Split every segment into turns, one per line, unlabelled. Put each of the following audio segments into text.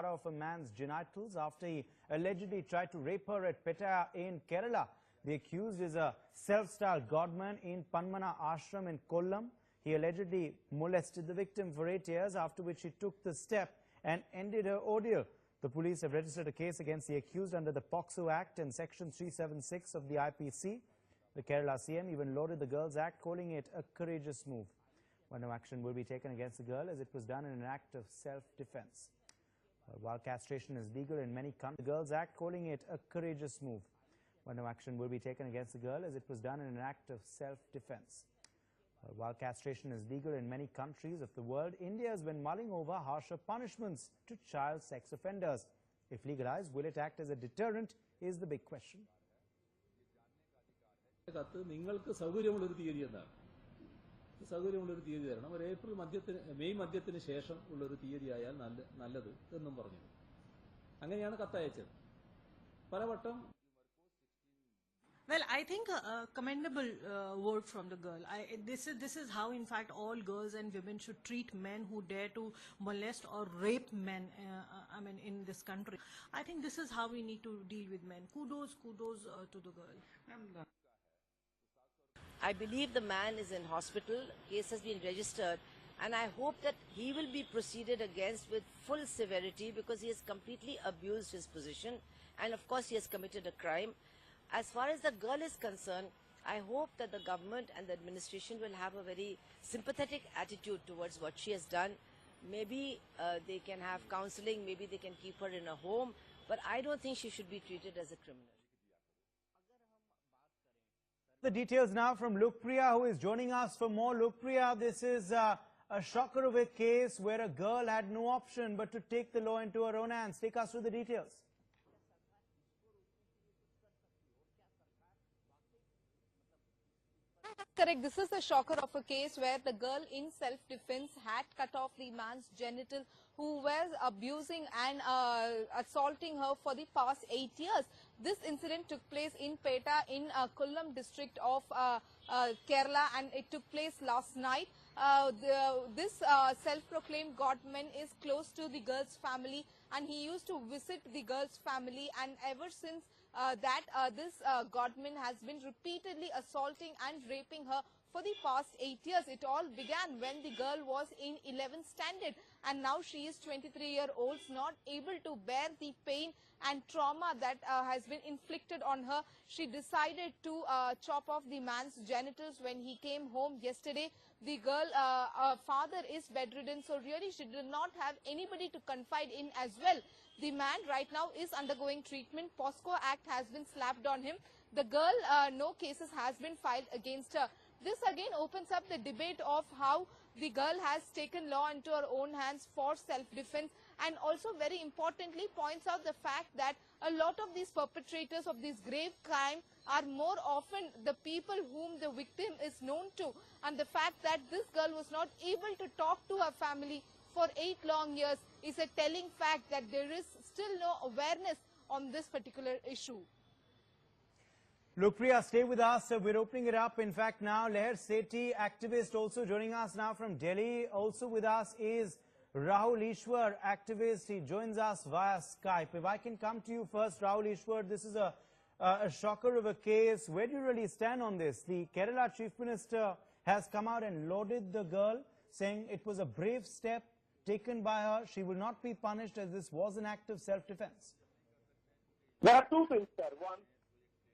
of a man's genitals after he allegedly tried to rape her at Petaya in Kerala. The accused is a self-styled godman in Panmana Ashram in Kollam. He allegedly molested the victim for 8 years, after which he took the step and ended her ordeal. The police have registered a case against the accused under the POCSO Act and Section 376 of the IPC. The Kerala CM even lauded the Girls Act, calling it a courageous move. But no action will be taken against the girl, as it was done in an act of self-defense. While castration is legal in many countries, the Girls Act calling it a courageous move. But no action will be taken against the girl, as it was done in an act of self-defense. While castration is legal in many countries of the world, India has been mulling over harsher punishments to child sex offenders. If legalized, will it act as a deterrent, is the big question.
സൗകര്യമുള്ളൊരു തീയതി തരണം. ഒരു May മധ്യത്തിന് ശേഷം ഉള്ളൊരു തീയതിയായാൽ നല്ലത് എന്നും പറഞ്ഞു. അങ്ങനെയാണ് കത്തയച്ചത്. പലവട്ടം.
Well, I think a commendable word from the girl. This is how, in fact, all girls and women should treat men who dare to molest or rape men. In this country, I think this is how we need to deal with men. Kudos to the girl.
I believe the man is in hospital. Case has been registered, and I hope that he will be proceeded against with full severity, because he has completely abused his position, and of course he has committed a crime. As far as the girl is concerned, I hope that the government and the administration will have a very sympathetic attitude towards what she has done. Maybe they can have counseling, maybe they can keep her in a home, but I don't think she should be treated as a criminal.
The details now from Lokpriya, who is joining us for more. Lokpriya, this is a shocker of a case where a girl had no option but to take the law into her own hands. Take us through the details.
Correct. This is the shocker of a case where the girl in self-defense had cut off the man's genital who was abusing and assaulting her for the past 8 years. This incident took place in Peta in Kollam district of Kerala, and it took place last night. This self-proclaimed godman is close to the girl's family, and he used to visit the girl's family, and ever since this godman has been repeatedly assaulting and raping her for the past 8 years. It all began when the girl was in 11th standard, and now she is 23-year-old, not able to bear the pain and trauma that has been inflicted on her. She decided to chop off the man's genitals when he came home yesterday. The girl father is bedridden, so really she did not have anybody to confide in as well. The man right now is undergoing treatment. POCSO Act has been slapped on him. The girl, no cases has been filed against her. This again opens up the debate of how the girl has taken law into her own hands for self-defense, and also very importantly points out the fact that a lot of these perpetrators of this grave crime are more often the people whom the victim is known to, and the fact that this girl was not able to talk to her family for 8 long years is a telling fact that there is still no awareness on this particular issue.
Lokpriya, stay with us. We're opening it up. In fact, now Leher Sethi, activist, also joining us now from Delhi. Also with us is Rahul Ishwar, activist. He joins us via Skype. If I can come to you first, Rahul Ishwar, this is a shocker of a case. Where do you really stand on this? The Kerala Chief Minister has come out and lauded the girl, saying it was a brave step taken by her. She will not be punished, as this was an act of self-defense.
There are two things there. One,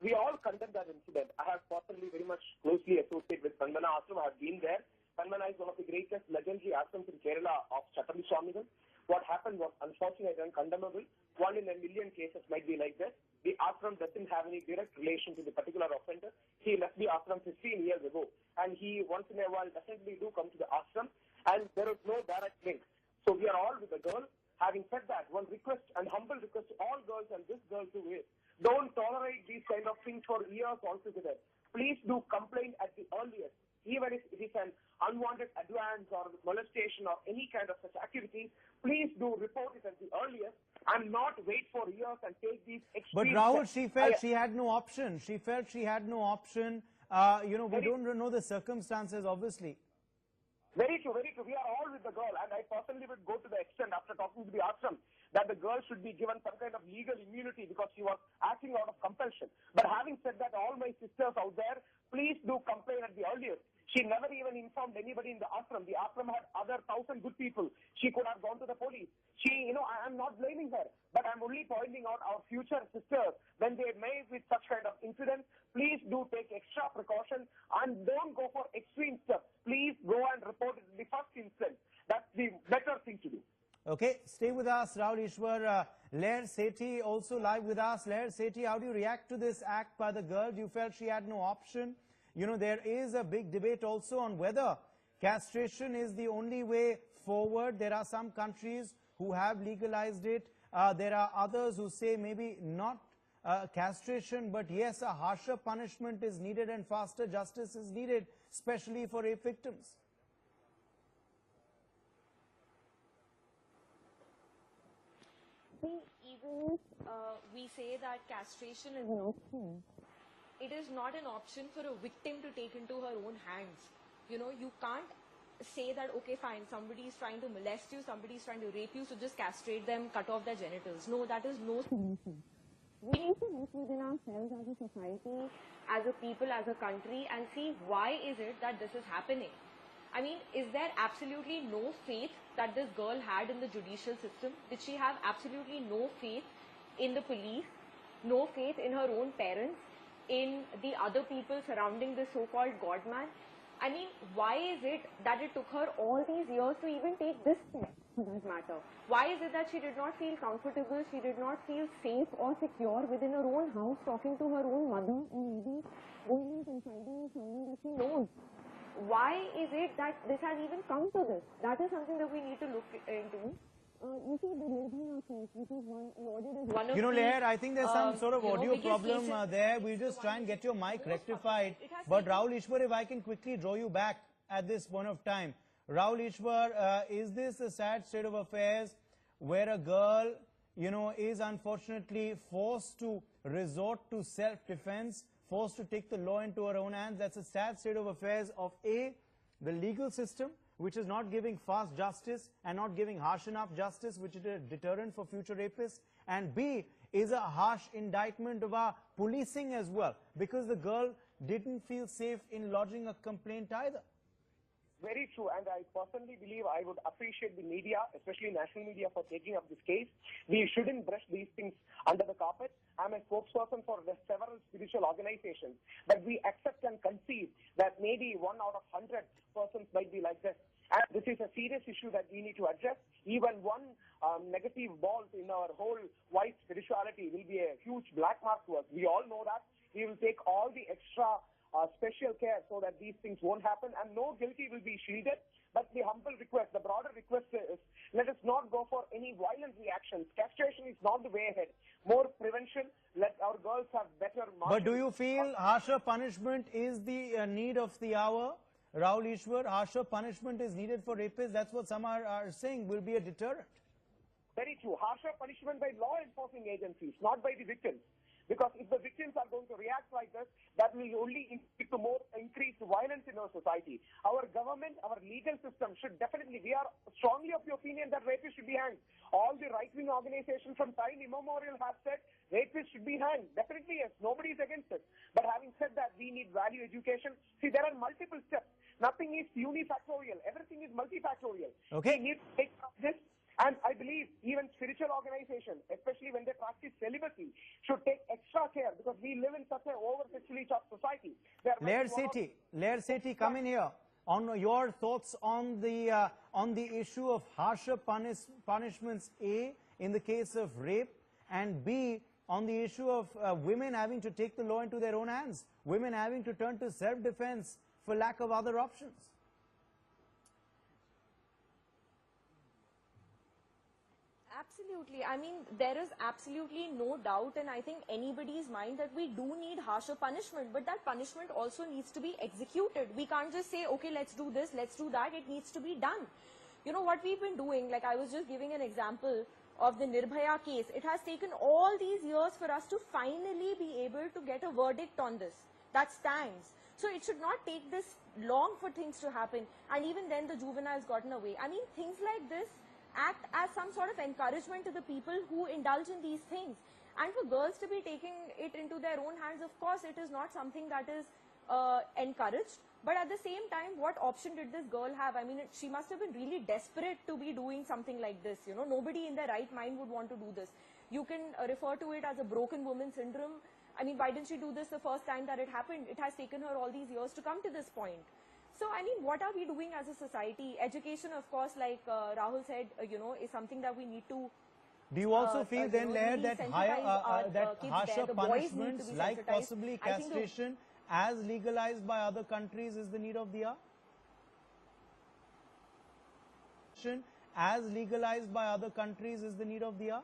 we all condemn that incident. I have personally very much closely associated with Panmana Ashram. I have been there. Panmana is one of the greatest legendary ashrams in Kerala of Chattarjee Swamigal. What happened was unfortunate and condemnable. 1 in a million cases might be like this. The ashram doesn't have any direct relation to the particular offender. He left the ashram 15 years ago, and he once in a while definitely do come to the ashram, and there is no direct link. So we are all with the girl. Having said that, one request and humble request to all girls, and this girl too, is don't tolerate these kind of things for years altogether. Please do complain at the earliest. Even if it is an unwanted advance or molestation or any kind of such activities, please do report it at the earliest and not wait for years and take these extreme
But Rahul,
steps.
she felt she had no option. She felt she had no option. We don't know the circumstances, obviously.
Very true, very true. We are all with the girl, and I personally would go to the extent, after talking to the ashram, that the girl should be given some kind of legal immunity because she was acting out of compulsion. But having said that, all my sisters out there, please do complain at the earliest. She never even informed anybody in the ashram. The ashram had other 1,000 good people. She could have gone to the police. I am not blaming her, but I'm only pointing out our future sisters, when they may with such kind of incidents, please do take extra precaution and don't go for extreme steps. Please go and report it in the first instance. That's the better thing to do.
Okay, stay with us, Rahul Ishwar. Lair Sethi also live with us. Lair Sethi, how do you react to this act by the girl? Do you felt she had no option? There is a big debate also on whether castration is the only way forward. There are some countries who have legalized it. There are others who say maybe not castration, but yes, a harsher punishment is needed and faster justice is needed, especially for rape victims.
See, even if we say that castration is an option, it is not an option for a victim to take into her own hands. You can't say that, okay, fine, somebody is trying to molest you, somebody is trying to rape you, so just castrate them, cut off their genitals. No, that is no solution. We need to look within ourselves as a society, as a people, as a country, and see why is it that this is happening. I mean, is there absolutely no faith that this girl had in the judicial system? Did she have absolutely no faith in the police, no faith in her own parents, in the other people surrounding this so-called godman? I mean, why is it that it took her all these years to even take this step, for that matter? Why is it that she did not feel comfortable, she did not feel safe or secure within her own house, talking to her own mother, or maybe going and confiding in someone that she knows? Why is it that this has even come to this? That is something that we need to look into. You see, the Nirbhaya case, which is lauded as one of
Lair, I think there's some sort of audio problem there. We'll just try and get your mic rectified. But Rahul Ishwar, if I can quickly draw you back at this point of time. Rahul Ishwar, is this a sad state of affairs where a girl, is unfortunately forced to resort to self-defense, forced to take the law into her own hands? That's a sad state of affairs of A, the legal system, which is not giving fast justice and not giving harsh enough justice, which is a deterrent for future rapists. And B is a harsh indictment of our policing as well, because the girl didn't feel safe in lodging a complaint either.
Very true, and I personally believe I would appreciate the media, especially national media, for taking up this case. We shouldn't brush these things under the carpet. I'm a spokesperson for the several spiritual organizations, but we accept and concede that maybe 1 out of 100 persons might be like this. And this is a serious issue that we need to address. Even one negative ball in our whole white spirituality will be a huge black mark to us. We all know that. We will take all the extra special care so that these things won't happen, and no guilty will be shielded. But the humble request, the broader request is, let us not go for any violent reactions. Castration is not the way ahead. More prevention, let our girls have better margins.
But do you feel harsher punishment is the need of the hour? Rahul Ishwar, harsher punishment is needed for rapists. That's what some are saying will be a deterrent.
Very true. Harsher punishment by law enforcing agencies, not by the victims. Because if the victims are going to react like this, that will only lead to more increased violence in our society. Our government, our legal system should definitely, we are strongly of the opinion that rapists should be hanged. All the right-wing organizations from time immemorial have said rapists should be hanged. Definitely, yes, nobody is against it. But having said that, we need value education. See, there are multiple steps. Nothing is unifactorial. Everything is multifactorial.
Okay.
We need to take up this. And I believe even spiritual organizations, especially when they practice celibacy, should take extra care because we live in such an over-sexually charged society.
Lair Sethi, come in here. On your thoughts on the issue of harsher punishments, A, in the case of rape, and B, on the issue of women having to take the law into their own hands, women having to turn to self-defense for lack of other options.
Absolutely. I mean, there is absolutely no doubt in, I think, anybody's mind that we do need harsher punishment, but that punishment also needs to be executed. We can't just say, okay, let's do this, let's do that. It needs to be done. You know, what we've been doing, like I was just giving an example of the Nirbhaya case. It has taken all these years for us to finally be able to get a verdict on this. That stands. So it should not take this long for things to happen. And even then the juveniles gotten away. I mean, things like this act as some sort of encouragement to the people who indulge in these things. And for girls to be taking it into their own hands, of course, it is not something that is encouraged. But at the same time, what option did this girl have? I mean, she must have been really desperate to be doing something like this. You know, nobody in their right mind would want to do this. You can refer to it as a broken woman syndrome. I mean, why didn't she do this the first time that it happened? It has taken her all these years to come to this point. So, I mean, what are we doing as a society? Education, of course, like Rahul said, you know, is something that we need to.
Do you also feel then,
know,
Lair,
really
that harsher punishments like possibly castration as legalized by other countries is the need of the hour? As legalized by other countries is the need of the hour?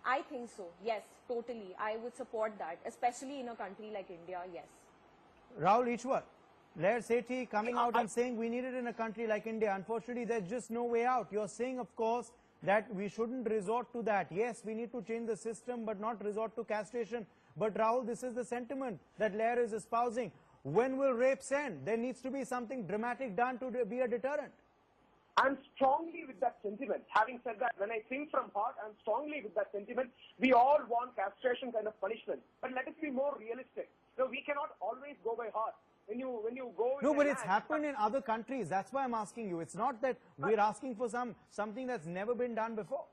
I think so, yes, totally. I would support that, especially in a country like India, yes.
Rahul Ishwar, Lair Sethi coming out and saying we need it in a country like India. Unfortunately, there's just no way out. You're saying, of course, that we shouldn't resort to that. Yes, we need to change the system, but not resort to castration. But Rahul, this is the sentiment that Lair is espousing. When will rapes end? There needs to be something dramatic done to be a deterrent.
I'm strongly with that sentiment. Having said that, when I think from heart, I'm strongly with that sentiment. We all want castration kind of punishment. But let us be more realistic. So we cannot always go by heart. When you go...
No, but it's happened in other countries. That's why I'm asking you. It's not that we're asking for something that's never been done before.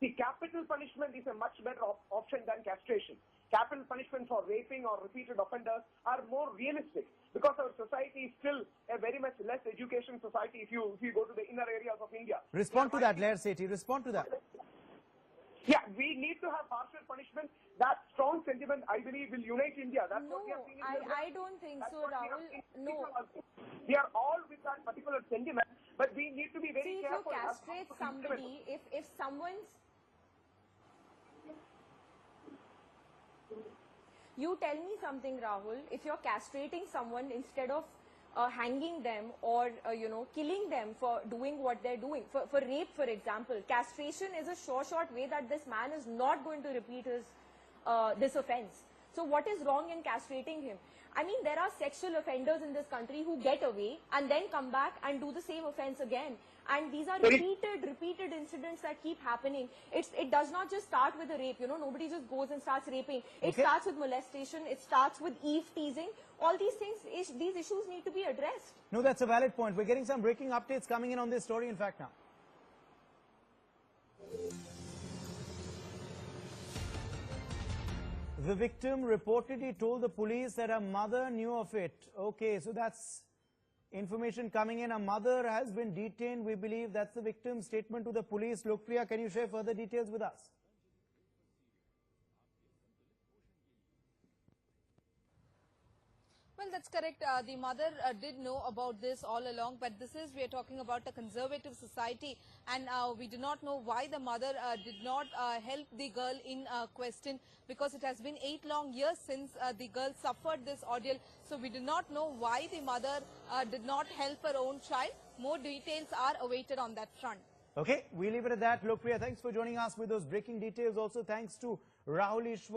The capital punishment is a much better option than castration. Capital punishment for raping or repeated offenders are more realistic because our society is still a very much less education society if you go to the inner areas of India.
Respond to that, Lair Sethi. Respond to that.
Yeah, we need to have harsher punishment. That strong sentiment, I believe, will unite India. That's
No,
what we are seeing.
I don't think so, Rahul. No.
We are all with that particular sentiment, but we need to be very
See, if you
careful.
castrate somebody, if someone's... You tell me something, Rahul. If you're castrating someone instead of hanging them or, you know, killing them for doing what they're doing, for rape, for example, castration is a short way that this man is not going to repeat his this offense. So what is wrong in castrating him? I mean, there are sexual offenders in this country who get away and then come back and do the same offense again. And these are repeated incidents that keep happening. It does not just start with a rape, you know, nobody just goes and starts raping. It starts with molestation, it starts with eve teasing. All these things, these issues need to be addressed.
No, that's a valid point. We're getting some breaking updates coming in on this story, in fact, now. The victim reportedly told the police that her mother knew of it. Okay, so that's information coming in. Her mother has been detained. We believe that's the victim's statement to the police. Lokpriya, can you share further details with us?
Well, that's correct. The mother did know about this all along, but we are talking about a conservative society, and we do not know why the mother did not help the girl in question, because it has been 8 long years since the girl suffered this ordeal. So we do not know why the mother did not help her own child. More details are awaited on that front.
Okay, we leave it at that. Lokpriya, thanks for joining us with those breaking details. Also, thanks to Rahul Ishwar.